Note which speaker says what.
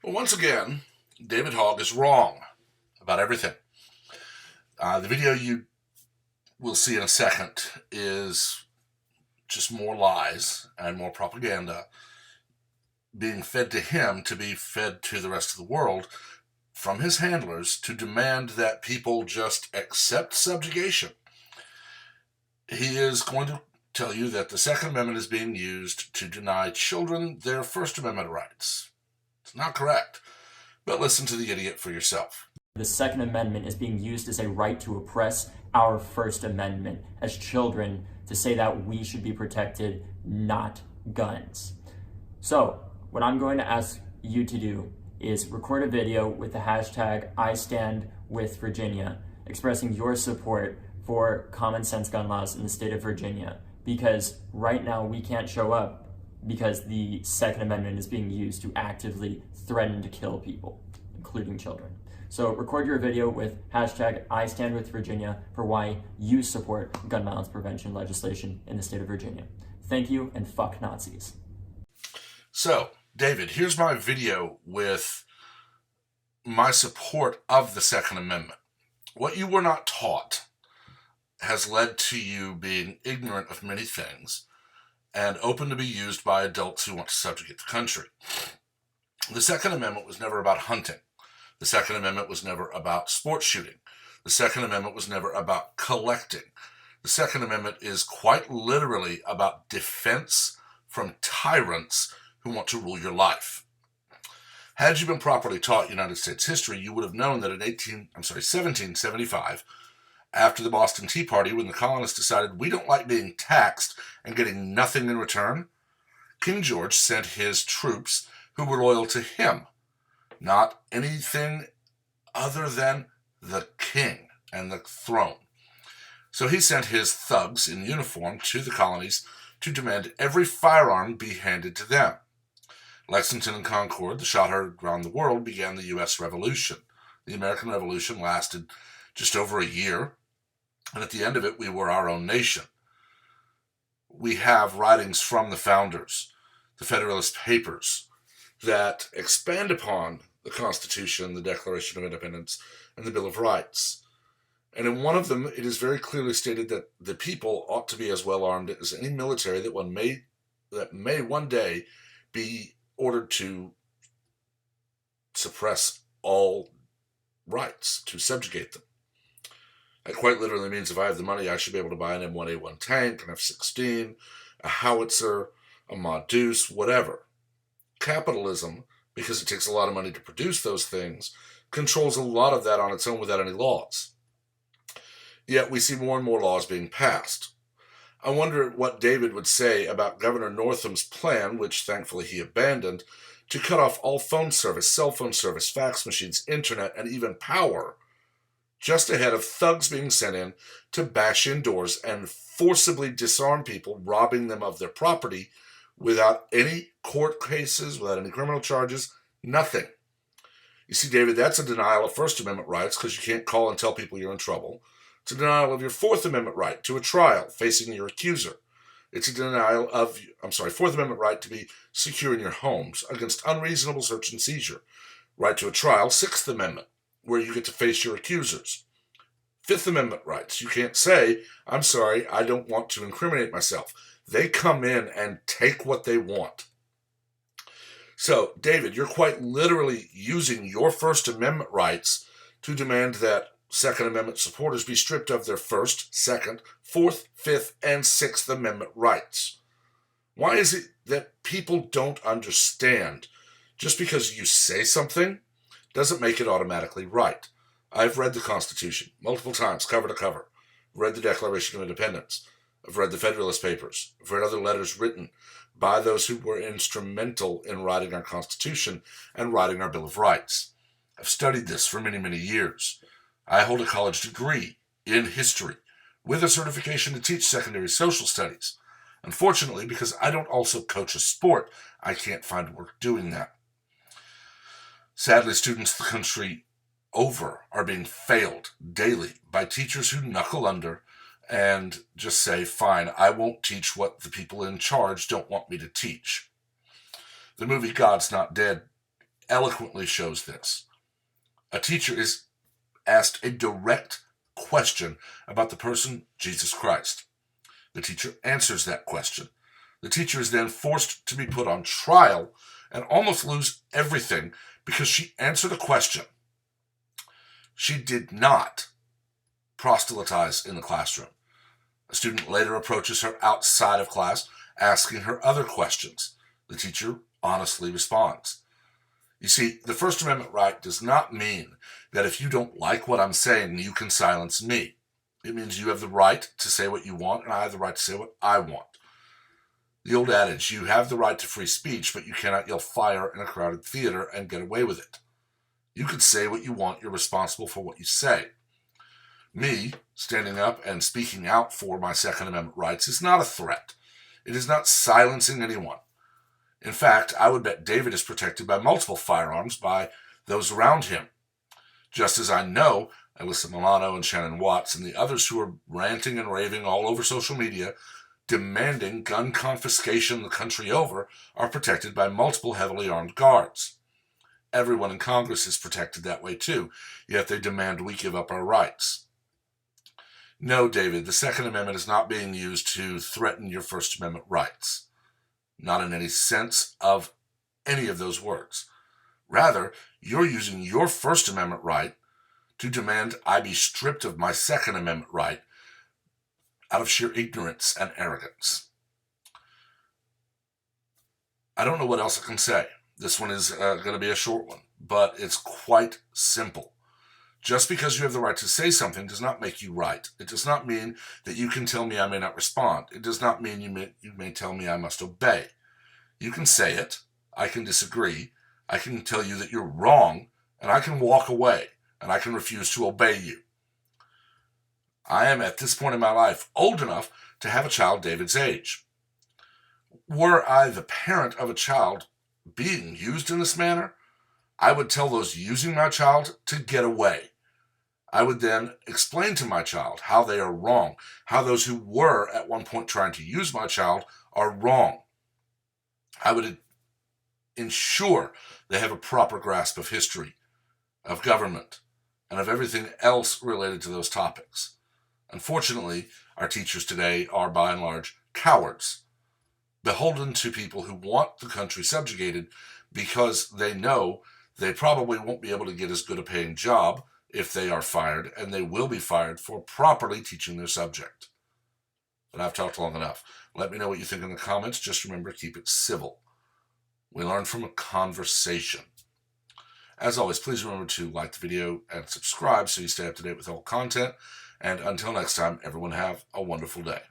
Speaker 1: Well, once again, David Hogg is wrong about everything. The video you will see in a second is just more lies and more propaganda being fed to him to be fed to the rest of the world from his handlers to demand that people just accept subjugation. He is going to tell you that the Second Amendment is being used to deny children their First Amendment rights. It's not correct, but listen to the idiot for yourself.
Speaker 2: The Second Amendment is being used as a right to oppress our First Amendment as children, to say that we should be protected, not guns. So, what I'm going to ask you to do is record a video with the hashtag #IStandWithVirginia, expressing your support for common sense gun laws in the state of Virginia. Because right now we can't show up because the Second Amendment is being used to actively threaten to kill people, including children. So record your video with hashtag #IStandWithVirginia for why you support gun violence prevention legislation in the state of Virginia. Thank you, and fuck Nazis.
Speaker 1: So, David, here's my video with my support of the Second Amendment. What you were not taught has led to you being ignorant of many things and open to be used by adults who want to subjugate the country. The Second Amendment was never about hunting. The Second Amendment was never about sport shooting. The Second Amendment was never about collecting. The Second Amendment is quite literally about defense from tyrants who want to rule your life. Had you been properly taught United States history, you would have known that in 1775, after the Boston Tea Party, when the colonists decided we don't like being taxed and getting nothing in return, King George sent his troops who were loyal to him, not anything other than the king and the throne. So he sent his thugs in uniform to the colonies to demand every firearm be handed to them. Lexington and Concord, the shot heard around the world, began the U.S. Revolution. The American Revolution lasted just over a year, and at the end of it, we were our own nation. We have writings from the founders, the Federalist Papers, that expand upon the Constitution, the Declaration of Independence, and the Bill of Rights. And in one of them, it is very clearly stated that the people ought to be as well armed as any military that may one day be ordered to suppress all rights, to subjugate them. That quite literally means if I have the money, I should be able to buy an M1A1 tank, an F-16, a howitzer, a Mod Deuce, whatever. Capitalism, because it takes a lot of money to produce those things, controls a lot of that on its own without any laws. Yet we see more and more laws being passed. I wonder what David would say about Governor Northam's plan, which thankfully he abandoned, to cut off all phone service, cell phone service, fax machines, internet, and even power, just ahead of thugs being sent in to bash indoors and forcibly disarm people, robbing them of their property without any court cases, without any criminal charges, nothing. You see, David, that's a denial of First Amendment rights because you can't call and tell people you're in trouble. It's a denial of your Fourth Amendment right to a trial facing your accuser. It's a denial of, Fourth Amendment right to be secure in your homes against unreasonable search and seizure. Right to a trial, Sixth Amendment, where you get to face your accusers. Fifth Amendment rights, you can't say, I'm sorry, I don't want to incriminate myself. They come in and take what they want. So, David, you're quite literally using your First Amendment rights to demand that Second Amendment supporters be stripped of their First, Second, Fourth, Fifth, and Sixth Amendment rights. Why is it that people don't understand just because you say something doesn't make it automatically right? I've read the Constitution multiple times, cover to cover. I've read the Declaration of Independence. I've read the Federalist Papers. I've read other letters written by those who were instrumental in writing our Constitution and writing our Bill of Rights. I've studied this for many, many years. I hold a college degree in history with a certification to teach secondary social studies. Unfortunately, because I don't also coach a sport, I can't find work doing that. Sadly, students the country over are being failed daily by teachers who knuckle under and just say, fine, I won't teach what the people in charge don't want me to teach. The movie God's Not Dead eloquently shows this. A teacher is asked a direct question about the person Jesus Christ. The teacher answers that question. The teacher is then forced to be put on trial and almost lose everything because she answered a question. She did not proselytize in the classroom. A student later approaches her outside of class, asking her other questions. The teacher honestly responds. You see, the First Amendment right does not mean that if you don't like what I'm saying, you can silence me. It means you have the right to say what you want, and I have the right to say what I want. The old adage, you have the right to free speech, but you cannot yell fire in a crowded theater and get away with it. You can say what you want, you're responsible for what you say. Me standing up and speaking out for my Second Amendment rights is not a threat. It is not silencing anyone. In fact, I would bet David is protected by multiple firearms by those around him. Just as I know Alyssa Milano and Shannon Watts and the others who are ranting and raving all over social media, demanding gun confiscation the country over, are protected by multiple heavily armed guards. Everyone in Congress is protected that way too, yet they demand we give up our rights. No, David, the Second Amendment is not being used to threaten your First Amendment rights. Not in any sense of any of those words. Rather, you're using your First Amendment right to demand I be stripped of my Second Amendment right out of sheer ignorance and arrogance. I don't know what else I can say. This one is going to be a short one, but it's quite simple. Just because you have the right to say something does not make you right. It does not mean that you can tell me I may not respond. It does not mean you may tell me I must obey. You can say it. I can disagree. I can tell you that you're wrong, and I can walk away, and I can refuse to obey you. I am, at this point in my life, old enough to have a child David's age. Were I the parent of a child being used in this manner, I would tell those using my child to get away. I would then explain to my child how they are wrong, how those who were at one point trying to use my child are wrong. I would ensure they have a proper grasp of history, of government, and of everything else related to those topics. Unfortunately, our teachers today are by and large cowards, beholden to people who want the country subjugated because they know they probably won't be able to get as good a paying job if they are fired, and they will be fired for properly teaching their subject. But I've talked long enough. Let me know what you think in the comments. Just remember, keep it civil. We learn from a conversation. As always, please remember to like the video and subscribe so you stay up to date with all content. And until next time, everyone have a wonderful day.